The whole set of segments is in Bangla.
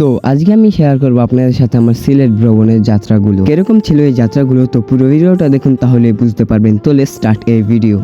তো আজকে আমি শেয়ার করবো আপনাদের সাথে আমার সিলেট ভ্রমণের যাত্রাগুলো কিরকম ছিল এই যাত্রাগুলো। তো পুরো ভিডিওটা দেখুন, তাহলে বুঝতে পারবেন। তো লেটস স্টার্ট এই ভিডিও।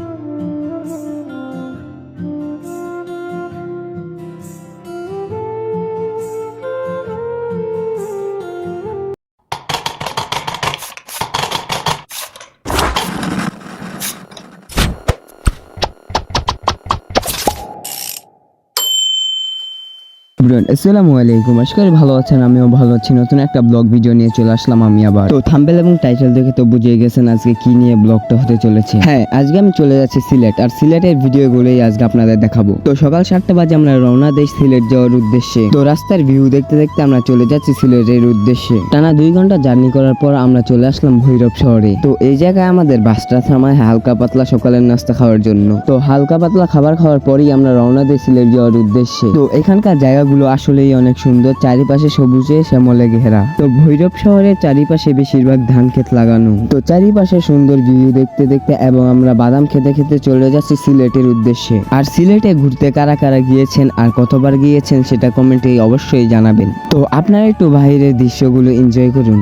আসসালামু আলাইকুম, আশা করি ভালো আছেন। আমিও ভালো আছি। নতুন একটা ব্লগ ভিডিও নিয়ে চলে আসলাম আমি আবার। তো থাম্বনেল এবং টাইটেল দেখে তো বুঝে গেছেন আজকে কি নিয়ে ব্লগটা হতে চলেছে। হ্যাঁ, আজকে আমি চলে যাচ্ছি সিলেট, আর সিলেটের ভিডিওগুলোই আজকে আপনাদের দেখাবো। তো সকাল 7টা বাজে আমরা রওনা দেই সিলেট যাওয়ার উদ্দেশ্যে। তো রাস্তার ভিউ দেখতে দেখতে আমরা চলে যাচ্ছি সিলেটের উদ্দেশ্যে। টানা 2 ঘন্টা জার্নি করার পর আমরা চলে আসলাম ভৈরব শহরে। তো এই জায়গায় আমাদের বাসটা থামায় হালকা পাতলা সকালের নাস্তা খাওয়ার জন্য। তো হালকা পাতলা খাবার খাওয়ার পরই আমরা রওনা দিই সিলেট যাওয়ার উদ্দেশ্যে। তো এখানকার জায়গাগুলো আসলেই অনেক সুন্দর, চারিপাশে সবুজে শ্যামলে ঘেরা। তো ভৈরব শহরের চারিপাশে বেশিরভাগ ধান ক্ষেত লাগানো। তো চারিপাশে সুন্দর ভিউ দেখতে দেখতে এবং আমরা বাদাম খেতে খেতে চলে যাচ্ছি সিলেটের উদ্দেশ্যে। আর সিলেটে ঘুরতে কারা কারা গিয়েছেন আর কতবার গিয়েছেন সেটা কমেন্টে অবশ্যই জানাবেন। তো আপনারা একটু বাইরের দৃশ্যগুলো এনজয় করুন।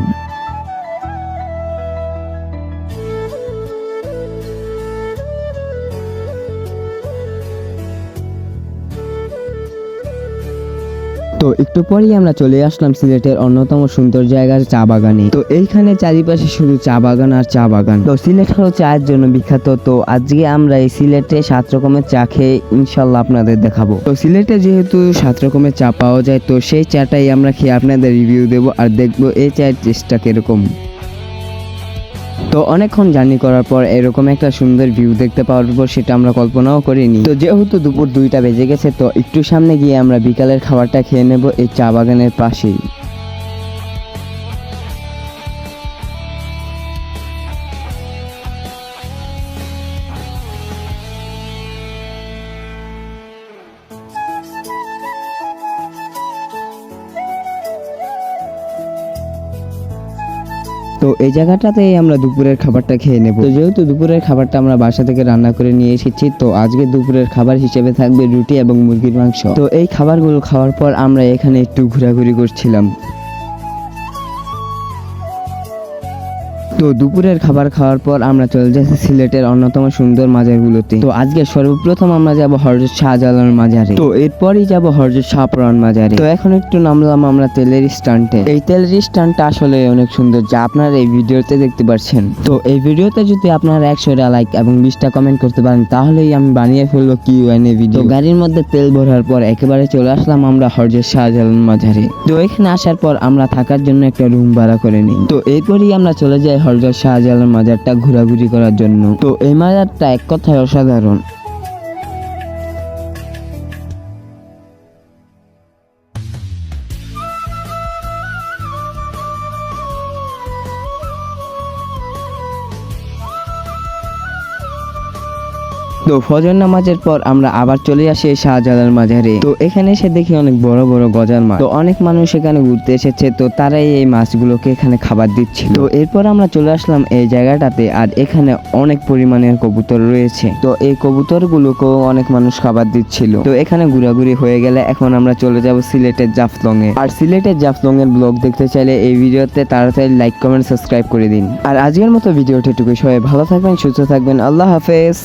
তো একটু পরেই আমরা চলে আসলাম সিলেটের অন্যতম সুন্দর জায়গার চা বাগানে। তো এইখানে চারিপাশে শুধু চা বাগান আর চা বাগান। তো সিলেট হলো চায়ের জন্য বিখ্যাত। তো আজকে আমরা এই সিলেটে 7 রকমের চা খেয়ে ইনশাল্লাহ আপনাদের দেখাবো। তো সিলেটে যেহেতু 7 রকমের চা পাওয়া যায়, তো সেই চাটাই আমরা খেয়ে আপনাদের রিভিউ দেবো আর দেখবো এই চায়ের টেস্টটা কিরকম। তো অনেকক্ষণ জার্নি করার পর এরকম একটা সুন্দর ভিউ দেখতে পাওয়ার পর সেটা আমরা কল্পনাও করিনি। তো যেহেতু দুপুর 2টা বেজে গেছে, তো একটু সামনে গিয়ে আমরা বিকালের খাবারটা খেয়ে নেব এই চা বাগানের পাশেই। তো এই জায়গাটাতেই আমরা দুপুরের খাবারটা খেয়ে নেব। তো যেহেতু দুপুরের খাবারটা আমরা বাসা থেকে রান্না করে নিয়ে এসেছি, তো আজকে দুপুরের খাবার হিসেবে থাকবে রুটি এবং মুরগির মাংস। তো এই খাবারগুলো খাওয়ার পর আমরা এখানে একটু ঘোরাঘুরি করছিলাম। তো দুপুরের খাবার খাওয়ার পর আমরা চলে যাচ্ছি সিলেটের অন্যতম সুন্দর মাজারগুলোতে। তো আজকে সর্বপ্রথম আমরা যাব হযরত শাহজালাল মাজারে। তো এরপরই যাব হযরত শাহপুরান মাজারে। তো এখন একটু নামলাম আমরা তেলের স্ট্যান্ডে। এই তেলের স্ট্যান্ডটা আসলে অনেক সুন্দর, যা আপনারা এই ভিডিওতে দেখতে পাচ্ছেন। তো এই ভিডিওতে যদি আপনারা 100টা লাইক এবং 20টা কমেন্ট করতে পারেন, তাহলেই আমি বানিয়ে ফেলবো কিউএনএ ভিডিও। গাড়ির মধ্যে তেল ভরার পর একেবারে চলে আসলাম আমরা হযরত শাহজালাল মাজারে। তো এখানে আসার পর আমরা থাকার জন্য একটা রুম ভাড়া করে নিই। তো এরপরই আমরা চলে যাই হযরত শাহজালাল মাজারটা ঘোরাঘুরি করার জন্য। তো এই মাজারটা এক কথায় অসাধারণ। তো ফজর নামাজের পর আমরা আবার চলে আসি শাহজালাল মাজারে। তো এখানে এসে দেখি অনেক বড় বড় গজার মাছ। তো অনেক মানুষ এখানে ঘুরতে এসেছে, তো তারাই এই মাছগুলোকে এখানে খাবার দিচ্ছিল। তো এরপর আমরা চলে আসলাম এই জায়গাটাতে, আর এখানে অনেক পরিমাণের কবুতর রয়েছে। তো এই কবুতরগুলোকেও অনেক মানুষ খাবার দিচ্ছিল। তো এখানে ঘোরাঘুরি হয়ে গেলে এখন আমরা চলে যাব সিলেটের জাফলং এ। আর সিলেটের জাফলং এর ব্লগ দেখতে চাইলে এই ভিডিওতে তাড়াতাড়ি লাইক কমেন্ট সাবস্ক্রাইব করে দিন। আর আজকের মতো ভিডিওটি এটুকুই। সবাই ভালো থাকবেন, সুস্থ থাকবেন। আল্লাহ হাফেজ।